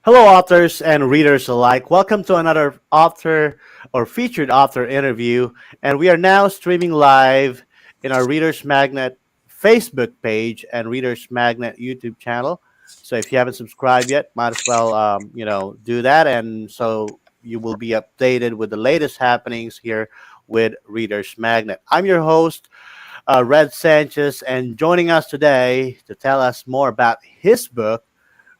Hello, authors and readers alike. Welcome to another author or featured author interview. And we are now streaming live in our Readers Magnet Facebook page and Readers Magnet YouTube channel. So if you haven't subscribed yet, might as well, do that. And so you will be updated with the latest happenings here with Readers Magnet. I'm your host, Red Sanchez, and joining us today to tell us more about his book,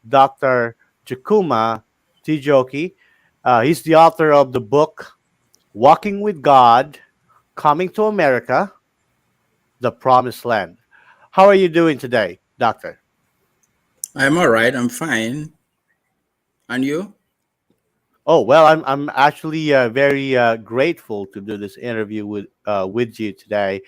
Dr. Chukuma Chijioke. He's the author of the book Walking with God, Coming to America, The Promised Land. How are you doing today, Doctor? I'm all right. I'm fine. And you? Oh well, I'm actually very grateful to do this interview with you today,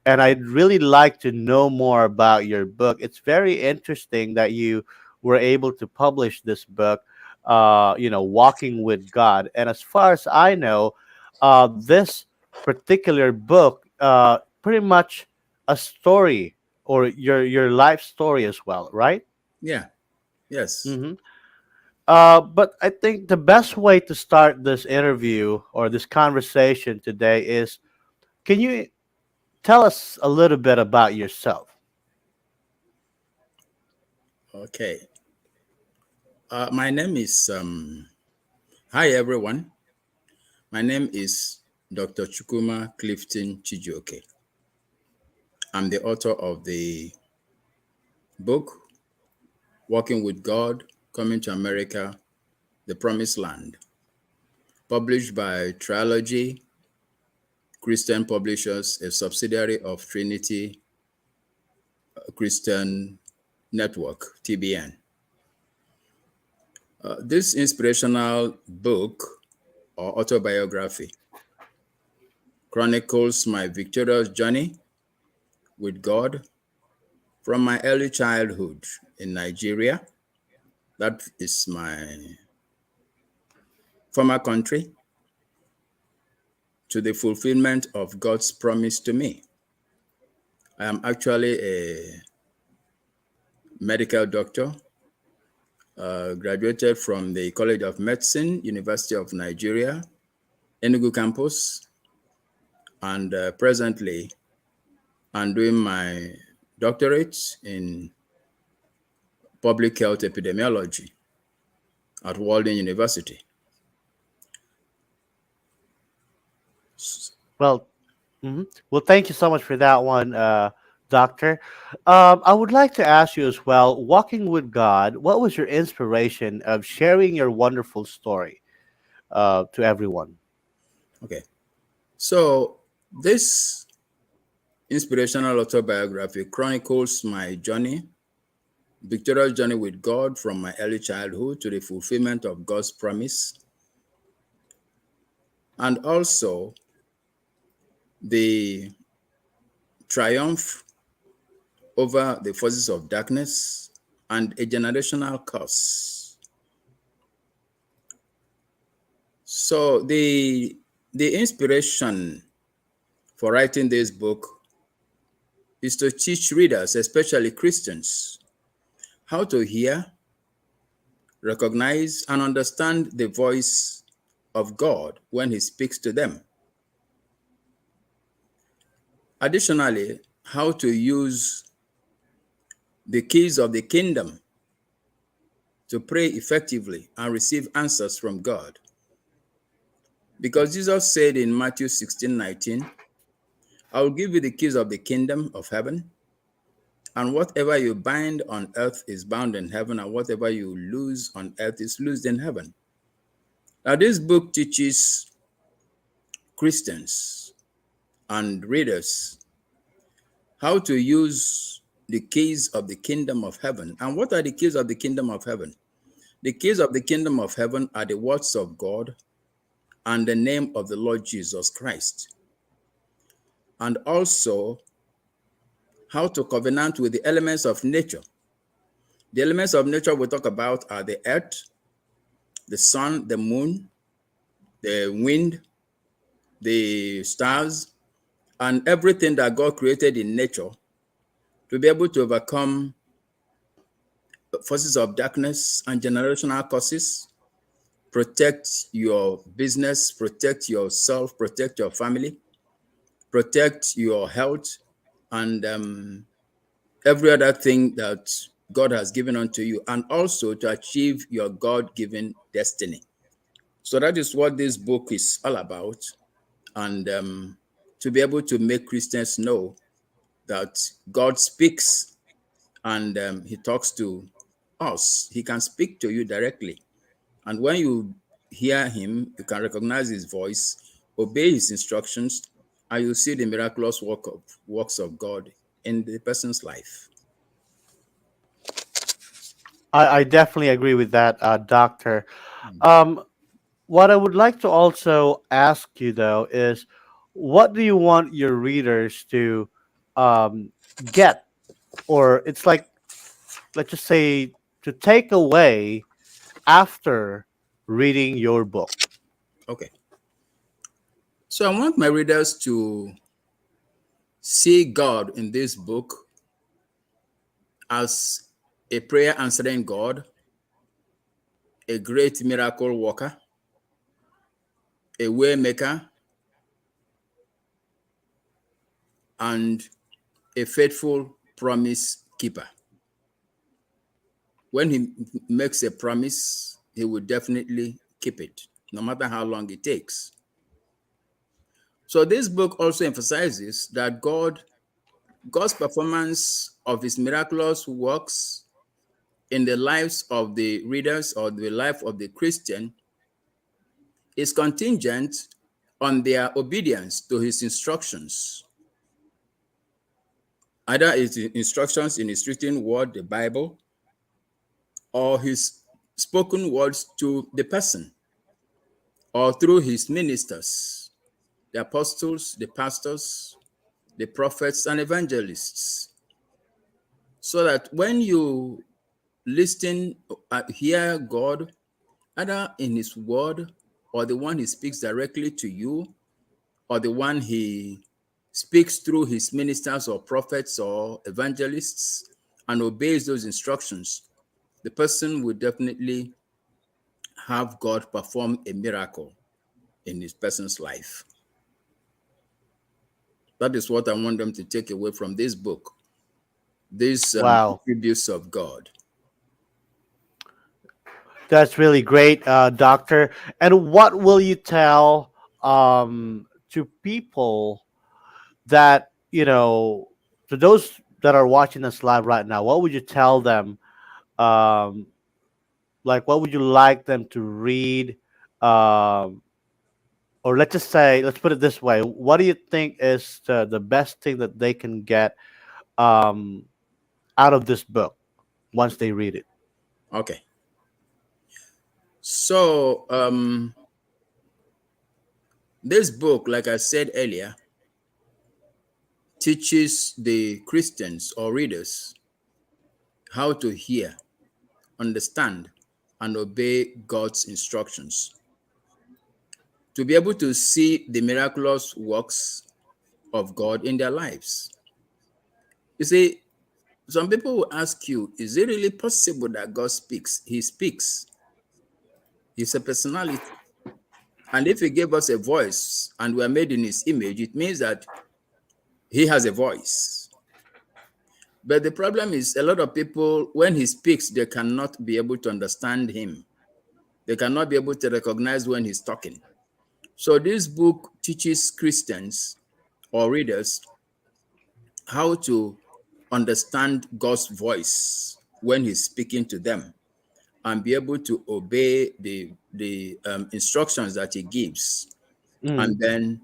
and I'd really like to know more about your book. It's very interesting that you were able to publish this book, Walking with God. And as far as I know, this particular book, pretty much a story or your life story as well, right? Yeah. Yes. Mm-hmm. But I think the best way to start this interview or this conversation today is, can you tell us a little bit about yourself? Okay. My name is Hi everyone. My name is Dr. Chukuma Clifton Chijioke. I'm the author of the book Walking with God, Coming to America, The Promised Land, published by Trilogy Christian Publishers, a subsidiary of Trinity Christian Network, TBN. This inspirational book or autobiography chronicles my victorious journey with God from my early childhood in Nigeria, that is my former country, to the fulfillment of God's promise to me. I am actually a medical doctor, graduated from the College of Medicine, University of Nigeria, Enugu campus, and presently I'm doing my doctorate in public health epidemiology at Walden University. Well, well, thank you so much for that one, Doctor. I would like to ask you as well, walking with God, what was your inspiration of sharing your wonderful story to everyone? Okay. So this inspirational autobiography chronicles my journey, victorious journey with God from my early childhood to the fulfillment of God's promise, and also the triumph over the forces of darkness and a generational curse. So the inspiration for writing this book is to teach readers, especially Christians, how to hear, recognize, and understand the voice of God when He speaks to them. Additionally, how to use the keys of the kingdom to pray effectively and receive answers from God. Because Jesus said in Matthew 16:19, I will give you the keys of the kingdom of heaven, and whatever you bind on earth is bound in heaven, and whatever you loose on earth is loosed in heaven. Now, this book teaches Christians and readers how to use the keys of the kingdom of heaven. And what are the keys of the kingdom of heaven? The keys of the kingdom of heaven are the words of God and the name of the Lord Jesus Christ. And also how to covenant with the elements of nature. The elements of nature we talk about are the earth, the sun, the moon, the wind, the stars, and everything that God created in nature to be able to overcome forces of darkness and generational curses. Protect your business, protect yourself, protect your family, protect your health, and every other thing that God has given unto you, and also to achieve your God-given destiny. So that is what this book is all about, and to be able to make Christians know that God speaks, and he talks to us. He can speak to you directly. And when you hear him, you can recognize his voice, obey his instructions, and you see the miraculous works of God in the person's life. I definitely agree with that, Doctor. Um, what I would like to also ask you though is, what do you want your readers to um, get, or it's like, let's just say, to take away after reading your book? Okay. So I want my readers to see God in this book as a prayer answering God, a great miracle worker, a way maker, and a faithful promise keeper. When he makes a promise, he will definitely keep it, no matter how long it takes. So this book also emphasizes that God's performance of his miraculous works in the lives of the readers or the life of the Christian is contingent on their obedience to his instructions, either his instructions in his written word, the Bible, or his spoken words to the person, or through his ministers, the apostles, the pastors, the prophets, and evangelists. So that when you listen, hear God, either in his word, or the one he speaks directly to you, or the one he speaks through his ministers or prophets or evangelists, and obeys those instructions, the person will definitely have God perform a miracle in his person's life. That is what I want them to take away from this book, these Wow, attributes of God. that's really great, Doctor. And what will you tell to people that, to those that are watching us live right now? What would you tell them? Um, like, what would you like them to read? Um, or let's just say, let's put it this way: what do you think is the best thing that they can get um, out of this book once they read it? Okay. So, this book, like I said earlier, teaches the Christians or readers how to hear, understand, and obey God's instructions, to be able to see the miraculous works of God in their lives. You see, some people will ask you, is it really possible that God speaks? He speaks. He's a personality. And if he gave us a voice and we are made in his image, it means that he has a voice. But the problem is, a lot of people, when he speaks, they cannot be able to understand him. They cannot be able to recognize when he's talking. So this book teaches Christians or readers how to understand God's voice when he's speaking to them, and be able to obey the instructions that he gives. Mm. And then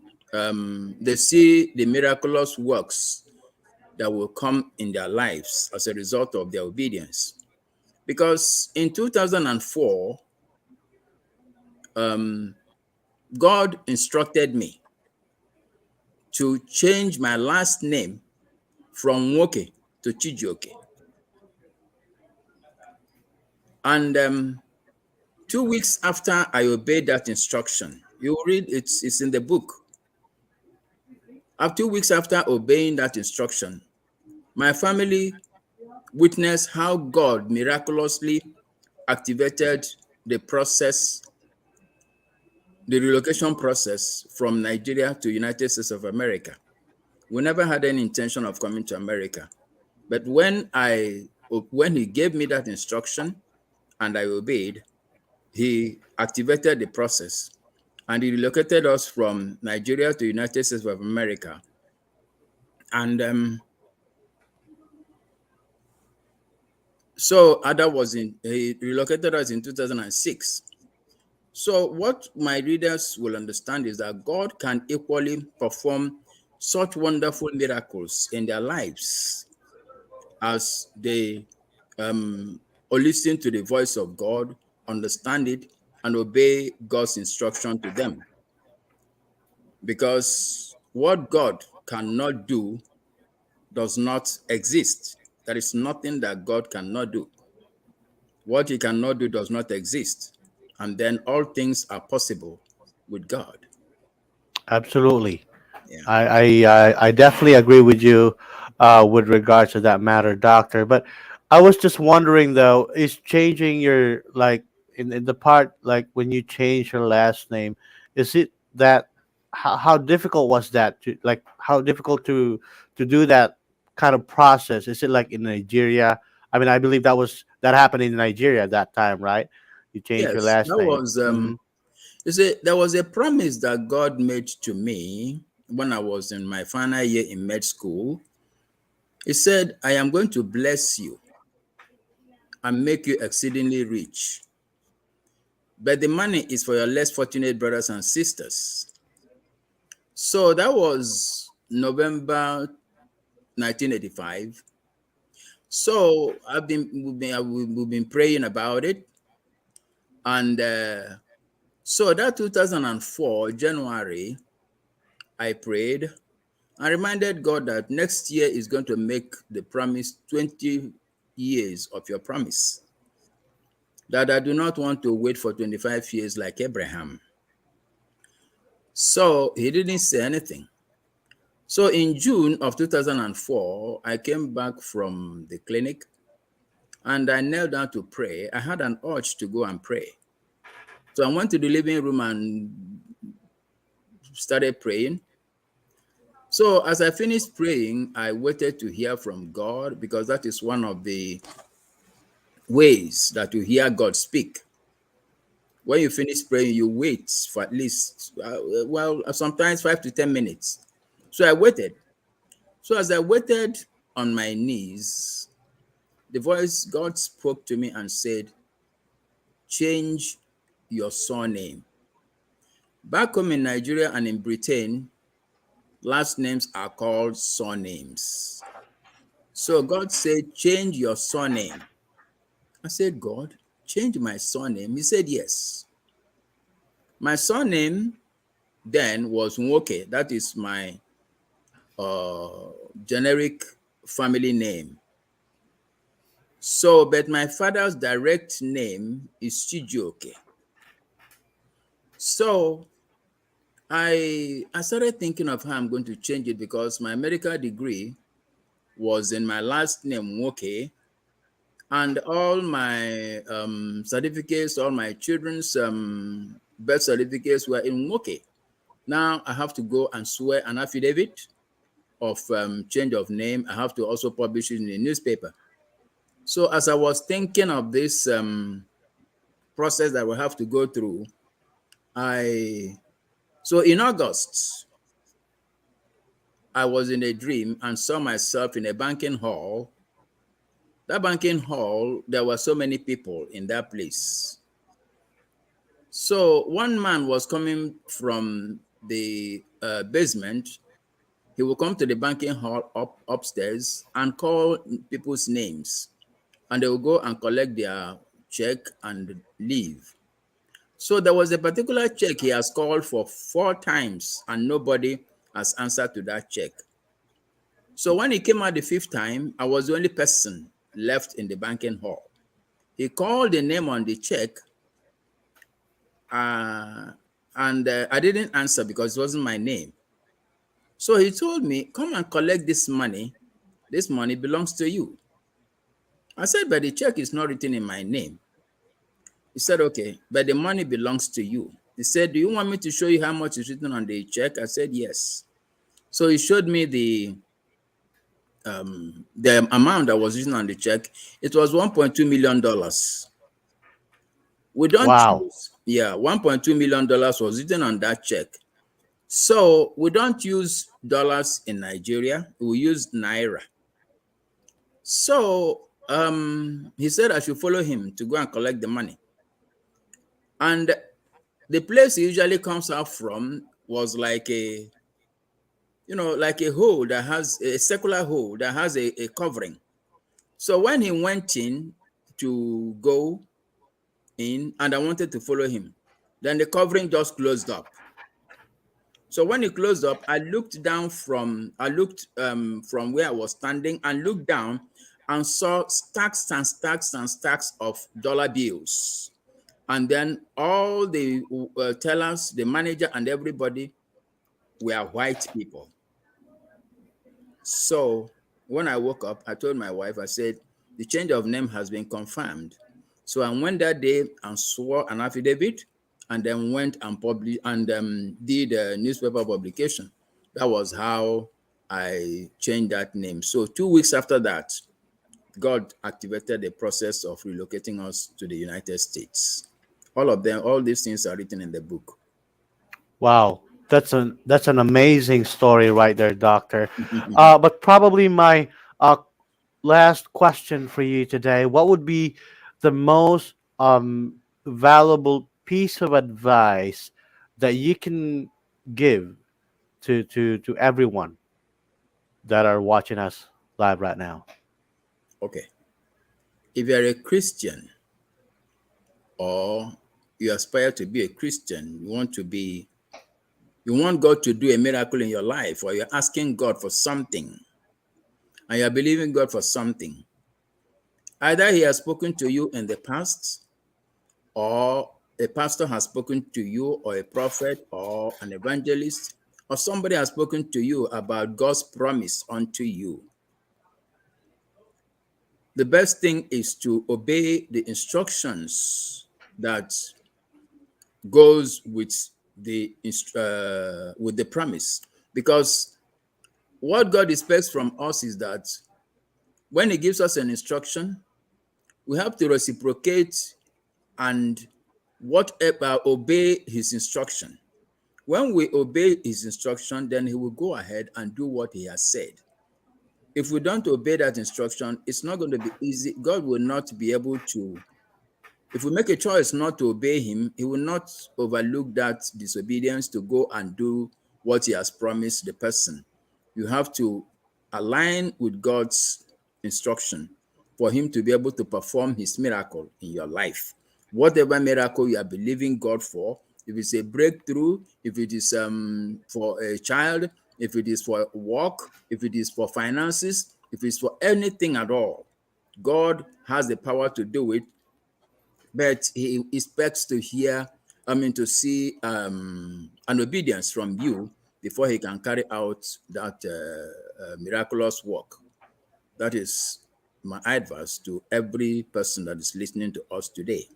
they see the miraculous works that will come in their lives as a result of their obedience. Because in 2004, God instructed me to change my last name from Woke to Chijioke. And 2 weeks after I obeyed that instruction, you read it's in the book. After 2 weeks after obeying that instruction, my family witnessed how God miraculously activated the process, the relocation process from Nigeria to United States of America. We never had any intention of coming to America. But when he gave me that instruction and I obeyed, he activated the process and he relocated us from Nigeria to United States of America. And he relocated us in 2006. So what my readers will understand is that God can equally perform such wonderful miracles in their lives as they listen to the voice of God, understand it, and obey God's instruction to them. Because what God cannot do does not exist. There is nothing that God cannot do. What he cannot do does not exist. And then all things are possible with God. Absolutely. Yeah. I definitely agree with you with regards to that matter, doctor. But I was just wondering though, is changing your like in the part like when you change your last name, is it that how difficult was that to like how difficult to do that kind of process? Is it like in Nigeria? I mean, I believe that happened in Nigeria at that time, right? You changed your Yes, last that name. was Hmm. you see, there was a promise that God made to me when I was in my final year in med school. He said, I am going to bless you and make you exceedingly rich. But the money is for your less fortunate brothers and sisters. So that was November 1985. So we've been praying about it. And so that 2004, January, I prayed. I reminded God that next year is going to make the promise 20 years of your promise. That I do not want to wait for 25 years like Abraham. So he didn't say anything. So in June of 2004, I came back from the clinic and I knelt down to pray. I had an urge to go and pray. So I went to the living room and started praying. So as I finished praying, I waited to hear from God because that is one of the ways that you hear God speak. When you finish praying, you wait for at least, sometimes 5 to 10 minutes. So I waited. So as I waited on my knees, God spoke to me and said, change your surname. Back home in Nigeria and in Britain, last names are called surnames. So God said, change your surname. I said, God, change my surname. He said, yes. My surname then was Nwoke. That is my generic family name. So, but my father's direct name is Chijioke. So I started thinking of how I'm going to change it because my medical degree was in my last name, Nwoke, and all my certificates, all my children's birth certificates were in Nwoke. Now I have to go and swear an affidavit of change of name. I have to also publish it in the newspaper. So as I was thinking of this process that we have to go through, I so in August, I was in a dream and saw myself in a banking hall. That banking hall, there were so many people in that place. So one man was coming from the basement. He will come to the banking hall upstairs and call people's names, and they will go and collect their check and leave. So there was a particular check he has called for 4 times, and nobody has answered to that check. So when he came out the fifth time, I was the only person left in the banking hall. He called the name on the check, uh, and I didn't answer because it wasn't my name. So he told me, come and collect this money. This money belongs to you. I said, but the check is not written in my name. He said, okay, but the money belongs to you. He said, do you want me to show you how much is written on the check? I said, yes. So he showed me the amount that was written on the check. It was $1.2 million. We don't Wow. use, yeah, $1.2 million was written on that check. So we don't use dollars in Nigeria. We use naira. So he said I should follow him to go and collect the money. And the place he usually comes out from was like like a hole that has a circular hole that has a covering. So when he went in to go in and I wanted to follow him, then the covering just closed up. So when it closed up, I looked down from where I was standing and looked down and saw stacks and stacks and stacks of dollar bills. And then all the tellers, the manager, and everybody were white people. So when I woke up, I told my wife, I said, the change of name has been confirmed. So I went that day and swore an affidavit and then went and published and did a newspaper publication. That was how I changed that name. So 2 weeks after that, God activated the process of relocating us to the United States. All these things are written in the book. Wow. That's an amazing story right there, doctor. But probably my uh, last question for you today, what would be the most valuable piece of advice that you can give to everyone that are watching us live right now? Okay. If you're a Christian or you aspire to be a Christian, you want God to do a miracle in your life, or you're asking God for something and you're believing God for something. Either He has spoken to you in the past, or a pastor has spoken to you, or a prophet, or an evangelist, or somebody has spoken to you about God's promise unto you. The best thing is to obey the instructions that goes with the promise, because what God expects from us is that when He gives us an instruction, we have to reciprocate and whatever obey His instruction. When we obey His instruction, then He will go ahead and do what He has said. If we don't obey that instruction, it's not going to be easy. God will not be able to. If we make a choice not to obey Him, He will not overlook that disobedience to go and do what He has promised the person. You have to align with God's instruction for Him to be able to perform His miracle in your life. Whatever miracle you are believing God for, if it's a breakthrough, if it is for a child, if it is for work, if it is for finances, if it's for anything at all, God has the power to do it, but He expects to see an obedience from you before He can carry out that miraculous work. That is my advice to every person that is listening to us today.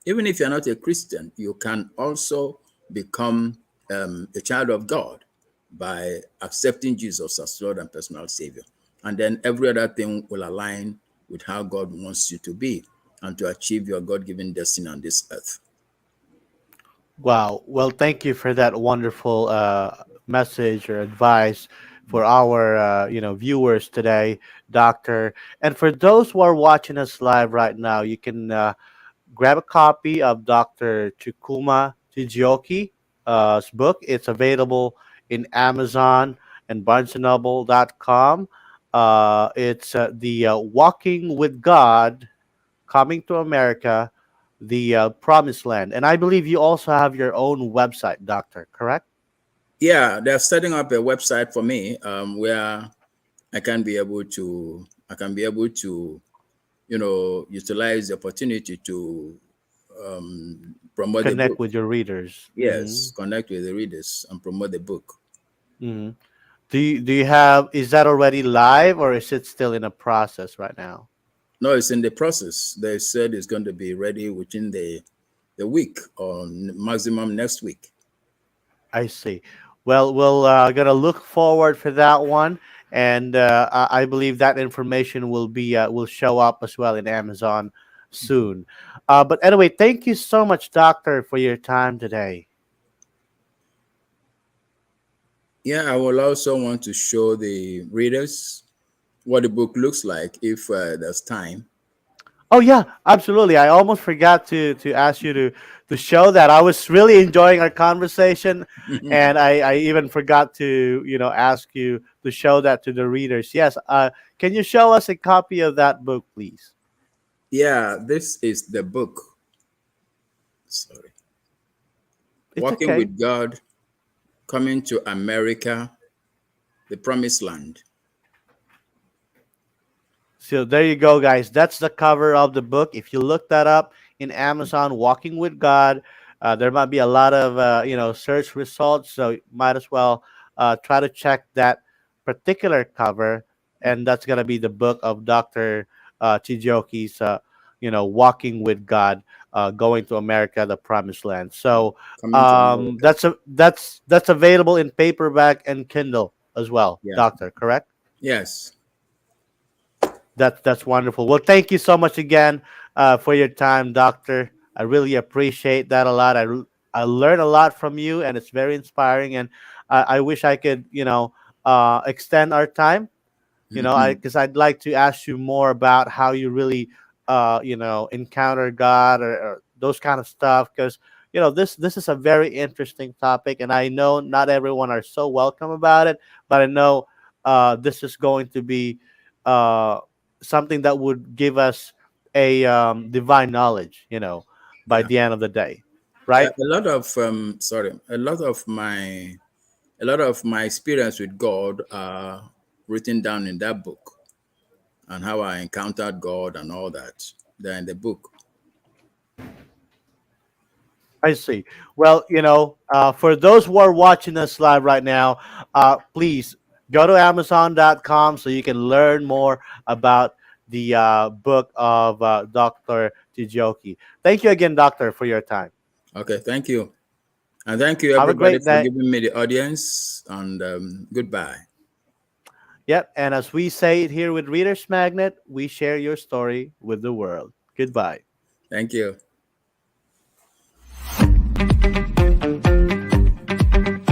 Even if you're not a Christian, you can also become a child of God by accepting Jesus as Lord and personal Savior. And then every other thing will align with how God wants you to be and to achieve your God-given destiny on this earth. Wow. Well, thank you for that wonderful message or advice for our viewers today, Doctor. And for those who are watching us live right now, you can grab a copy of Dr. Chukuma Chijioke's book. It's available in Amazon and BarnesandNoble.com. It's the Walking with God, Coming to America, the Promised Land. And I believe you also have your own website, Doctor, correct? Yeah, they're setting up a website for me where I can be able to utilize the opportunity to promote the Connect book. with your readers. Yes, connect with the readers and promote the book. Hmm. Do you have, is that already live or is it still in a process right now? No, it's in the process. They said it's going to be ready within the week or maximum next week. I see. Well, we'll gonna look forward for that one, and I believe that information will show up as well in Amazon soon. But anyway, thank you so much, Doctor, for your time today. Yeah, I will also want to show the readers what the book looks like if there's time. Oh yeah, absolutely. I almost forgot to ask you to show that. I was really enjoying our conversation, and I even forgot to ask you to show that to the readers. Yes. Can you show us a copy of that book, please? Yeah, this is the book. Sorry. It's Walking okay. with God, coming to America, the promised land. So there you go, guys. That's the cover of the book. If you look that up in Amazon, "Walking with God," there might be a lot of search results. So you might as well try to check that particular cover, and that's gonna be the book of Doctor Chijioke's, "Walking with God," going to America, the Promised Land. So Coming to America. that's available in paperback and Kindle as well, Yeah. Doctor. Correct? Yes. That's wonderful. Well, thank you so much again for your time, Doctor. I really appreciate that a lot. I learned a lot from you, and it's very inspiring. And I wish I could, extend our time. I Mhm. because I'd like to ask you more about how you really, encounter God, or those kind of stuff. Because this is a very interesting topic, and I know not everyone are so welcome about it, but I know this is going to be uh, something that would give us a divine knowledge, by Yeah. the end of the day, Yeah. right? A lot of my experience with God are written down in that book, and how I encountered God and all that. They're in the book. I see. Well, for those who are watching us live right now, please go to Amazon.com so you can learn more about the book of Dr. Tijoki. Thank you again, Doctor, for your time. Okay. Thank you. And thank you, Have a everybody, great for day. giving me the audience. And goodbye. Yep. And as we say it here with Reader's Magnet, we share your story with the world. Goodbye. Thank you.